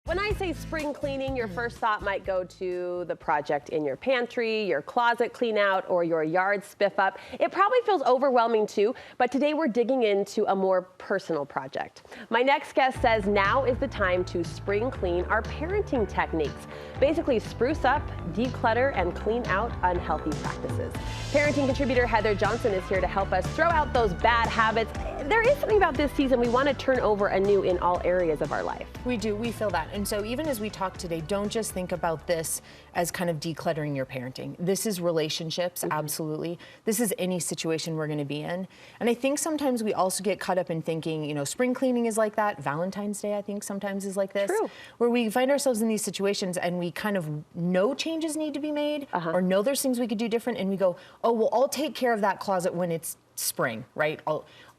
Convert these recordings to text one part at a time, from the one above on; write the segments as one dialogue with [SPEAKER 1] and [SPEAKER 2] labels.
[SPEAKER 1] When I say spring cleaning, your first thought might go to the project in your pantry, your closet clean out, or your yard spiff up. It probably feels overwhelming too, but today we're digging into a more personal project. My next guest says now is the time to spring clean our parenting techniques. Basically spruce up, declutter, and clean out unhealthy practices. Parenting contributor Heather Johnson is here to help us throw out those bad habits. There is something about this season we want to turn over anew in all areas of our life.
[SPEAKER 2] We do, we feel that. And so even as we talk today, don't just think about this as kind of decluttering your parenting. This is relationships, absolutely. This is any situation we're going to be in. And I think sometimes we also get caught up in thinking, you know, spring cleaning is like that. Valentine's Day, I think sometimes is like this.
[SPEAKER 1] True.
[SPEAKER 2] Where we find ourselves in these situations and we kind of know changes need to be made or know there's things we could do different. And we go, oh, well, I'll take care of that closet when it's spring, right?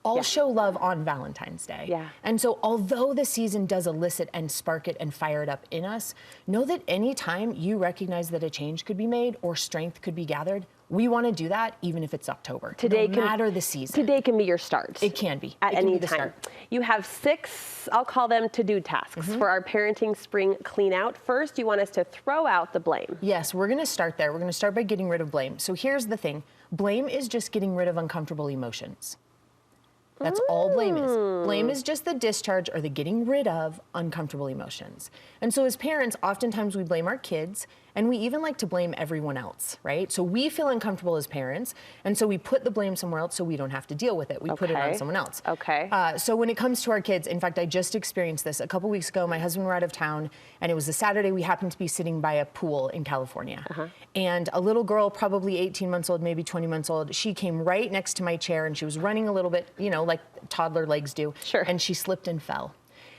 [SPEAKER 2] I'll show love on Valentine's Day.
[SPEAKER 1] Yeah.
[SPEAKER 2] And so although the season does elicit and spark it and fire it up in us, know that anytime you recognize that a change could be made or strength could be gathered, we want to do that even if it's October.
[SPEAKER 1] Today
[SPEAKER 2] no matter the season.
[SPEAKER 1] Today can be your start.
[SPEAKER 2] It can be.
[SPEAKER 1] At any time. You have 6, I'll call them to-do tasks for our parenting spring clean out. First, you want us to throw out the blame.
[SPEAKER 2] Yes, we're going to start there. We're going to start by getting rid of blame. So here's the thing. Blame is just getting rid of uncomfortable emotions. That's all blame is. Blame is just the discharge or the getting rid of uncomfortable emotions. And so as parents, oftentimes we blame our kids and we even like to blame everyone else, right? So we feel uncomfortable as parents and so we put the blame somewhere else so we don't have to deal with it. We put it on someone else.
[SPEAKER 1] Okay.
[SPEAKER 2] So when it comes to our kids, in fact, I just experienced this a couple weeks ago. My husband were out of town and it was a Saturday. We happened to be sitting by a pool in California. And a little girl, probably 18 months old, maybe 20 months old, she came right next to my chair and she was running a little bit, you know, like toddler legs do.
[SPEAKER 1] Sure.
[SPEAKER 2] And she slipped and fell.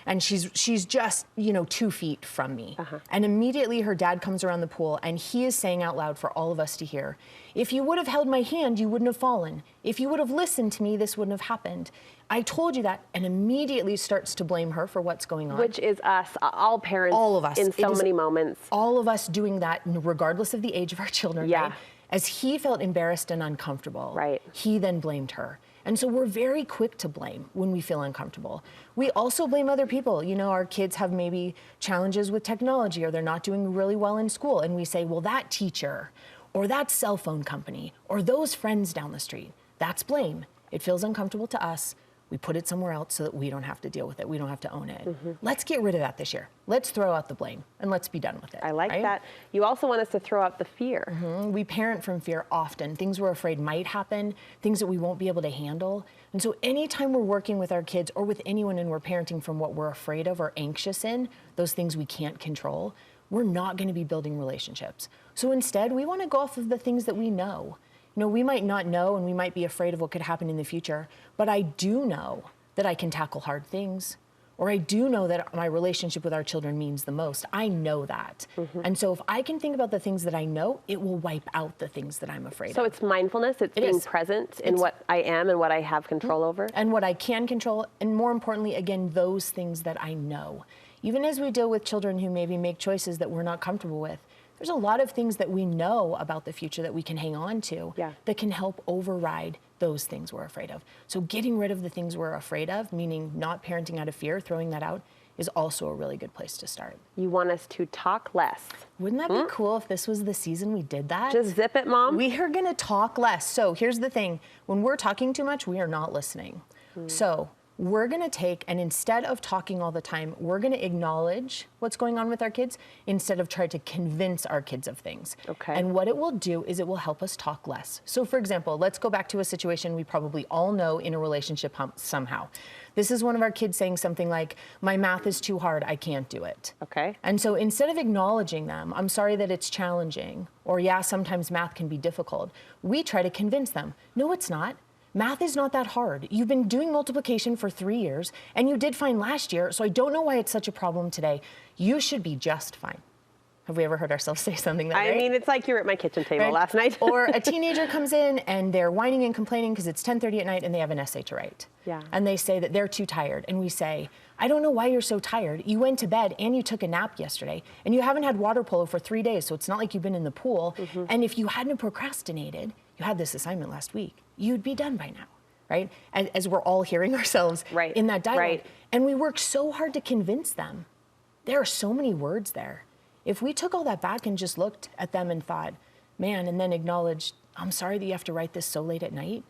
[SPEAKER 2] And she's just, you know, 2 feet from me. And immediately her dad comes around the pool and he is saying out loud for all of us to hear, if you would have held my hand, you wouldn't have fallen. If you would have listened to me, this wouldn't have happened. I told you that, and immediately starts to blame her for what's going on.
[SPEAKER 1] Which is us, all parents.
[SPEAKER 2] All of us.
[SPEAKER 1] In so many moments.
[SPEAKER 2] All of us doing that regardless of the age of our children.
[SPEAKER 1] Yeah.
[SPEAKER 2] Right? As he felt embarrassed and uncomfortable,
[SPEAKER 1] right,
[SPEAKER 2] he then blamed her. And so we're very quick to blame when we feel uncomfortable. We also blame other people. You know, our kids have maybe challenges with technology or they're not doing really well in school. And we say, well, that teacher or that cell phone company or those friends down the street, that's blame. It feels uncomfortable to us. We put it somewhere else so that we don't have to deal with it. We don't have to own it. Let's get rid of that this year. Let's throw out the blame and let's be done with it.
[SPEAKER 1] I like that. You also want us to throw out the fear.
[SPEAKER 2] We parent from fear often. Things we're afraid might happen, things that we won't be able to handle. And so anytime we're working with our kids or with anyone and we're parenting from what we're afraid of or anxious in, those things we can't control, we're not going to be building relationships. So instead, we want to go off of the things that we know. You know, we might not know and we might be afraid of what could happen in the future, but I do know that I can tackle hard things, or I do know that my relationship with our children means the most. I know that. And so if I can think about the things that I know, it will wipe out the things that I'm afraid of.
[SPEAKER 1] So it's mindfulness, it's being present in what I am and what I have control over.
[SPEAKER 2] And what I can control, and more importantly, again, those things that I know. Even as we deal with children who maybe make choices that we're not comfortable with, there's a lot of things that we know about the future that we can hang on to that can help override those things we're afraid of. So getting rid of the things we're afraid of, meaning not parenting out of fear, throwing that out, is also a really good place to start.
[SPEAKER 1] You want us to talk less.
[SPEAKER 2] Wouldn't that be cool if this was the season we did that?
[SPEAKER 1] Just zip it, Mom.
[SPEAKER 2] We are going to talk less. So here's the thing. When we're talking too much, we are not listening. So we're going to take, and instead of talking all the time, we're going to acknowledge what's going on with our kids instead of try to convince our kids of things.
[SPEAKER 1] Okay.
[SPEAKER 2] And what it will do is it will help us talk less. So for example, let's go back to a situation we probably all know in a relationship somehow. This is one of our kids saying something like, my math is too hard, I can't do it.
[SPEAKER 1] Okay.
[SPEAKER 2] And so instead of acknowledging them, I'm sorry that it's challenging, or yeah, sometimes math can be difficult, we try to convince them, no, it's not. Math is not that hard. You've been doing multiplication for 3 years, and you did fine last year, so I don't know why it's such a problem today. You should be just fine. Have we ever heard ourselves say something that way?
[SPEAKER 1] I mean, it's like you were at my kitchen table last night.
[SPEAKER 2] Or a teenager comes in and they're whining and complaining because it's 10:30 at night and they have an essay to write.
[SPEAKER 1] Yeah.
[SPEAKER 2] And they say that they're too tired. And we say, I don't know why you're so tired. You went to bed and you took a nap yesterday and you haven't had water polo for 3 days, so it's not like you've been in the pool. And if you hadn't procrastinated, you had this assignment last week, you'd be done by now, right? As we're all hearing ourselves in that dialogue. And we work so hard to convince them There are so many words there. If we took all that back and just looked at them and thought, man, and then acknowledged, I'm sorry that you have to write this so late at night.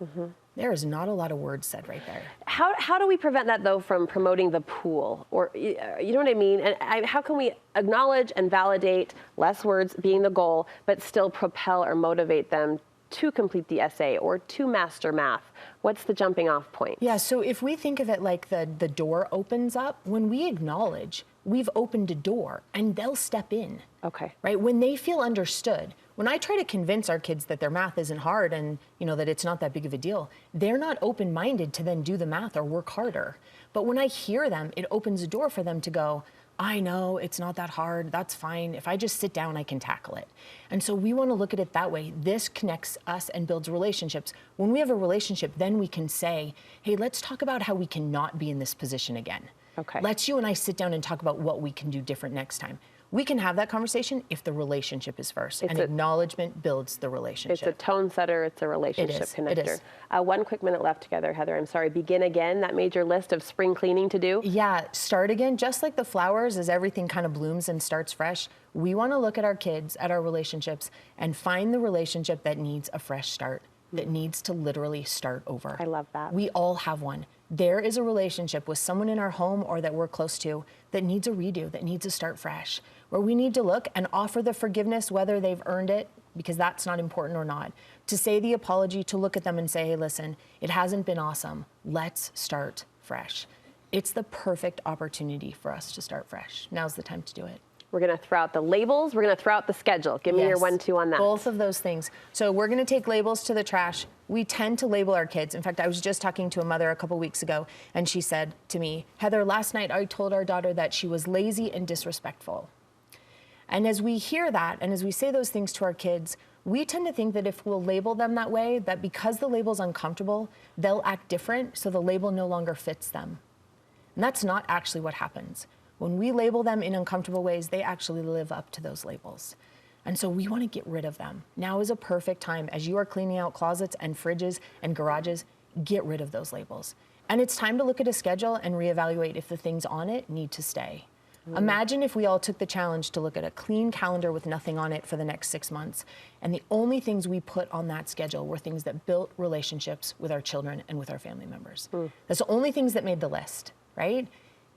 [SPEAKER 2] There is not a lot of words said right there.
[SPEAKER 1] How do we prevent that, though, from promoting the pool? Or, you know what I mean? And how can we acknowledge and validate, less words being the goal, but still propel or motivate them to complete the essay or to master math? What's the jumping off point?
[SPEAKER 2] Yeah, so if we think of it like the door opens up, when we acknowledge we've opened a door and they'll step in.
[SPEAKER 1] Okay.
[SPEAKER 2] Right? When they feel understood. When I try to convince our kids that their math isn't hard and, you know, that it's not that big of a deal, they're not open-minded to then do the math or work harder. But when I hear them, it opens a door for them to go, I know it's not that hard. That's fine. If I just sit down, I can tackle it. And so we want to look at it that way. This connects us and builds relationships. When we have a relationship, then we can say, hey, let's talk about how we cannot be in this position again.
[SPEAKER 1] Okay.
[SPEAKER 2] Let's you and I sit down and talk about what we can do different next time. We can have that conversation if the relationship is first, and acknowledgement builds the relationship.
[SPEAKER 1] It's a tone setter. It's a relationship connector.
[SPEAKER 2] It is.
[SPEAKER 1] 1 quick minute left together, Heather. I'm sorry. Begin again. That major list of spring cleaning to do.
[SPEAKER 2] Yeah, start again. Just like the flowers, as everything kind of blooms and starts fresh, we want to look at our kids, at our relationships, and find the relationship that needs a fresh start, that needs to literally start over.
[SPEAKER 1] I love that.
[SPEAKER 2] We all have one. There is a relationship with someone in our home or that we're close to that needs a redo, that needs to start fresh, where we need to look and offer the forgiveness, whether they've earned it, because that's not important or not, to say the apology, to look at them and say, hey, listen, it hasn't been awesome. Let's start fresh. It's the perfect opportunity for us to start fresh. Now's the time to do it.
[SPEAKER 1] We're going to throw out the labels. We're going to throw out the schedule. Give me your 1-2 on that.
[SPEAKER 2] Both of those things. So we're going to take labels to the trash. We tend to label our kids. In fact, I was just talking to a mother a couple weeks ago, and she said to me, Heather, last night I told our daughter that she was lazy and disrespectful. And as we hear that, and as we say those things to our kids, we tend to think that if we'll label them that way, that because the label's uncomfortable, they'll act different, so the label no longer fits them. And that's not actually what happens. When we label them in uncomfortable ways, they actually live up to those labels. And so we want to get rid of them. Now is a perfect time. As you are cleaning out closets and fridges and garages, get rid of those labels. And it's time to look at a schedule and reevaluate if the things on it need to stay. Imagine if we all took the challenge to look at a clean calendar with nothing on it for the next 6 months, and the only things we put on that schedule were things that built relationships with our children and with our family members. That's the only things that made the list, right?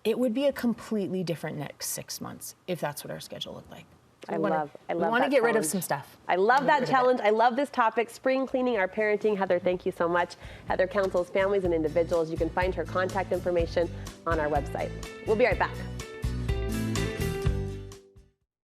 [SPEAKER 2] It would be a completely different next 6 months if that's what our schedule looked like.
[SPEAKER 1] I love
[SPEAKER 2] we want to get rid of some stuff.
[SPEAKER 1] I love that challenge. I love this topic, spring cleaning our parenting. Heather, thank you so much. Heather counsels families and individuals. You can find her contact information on our website. We'll be right back.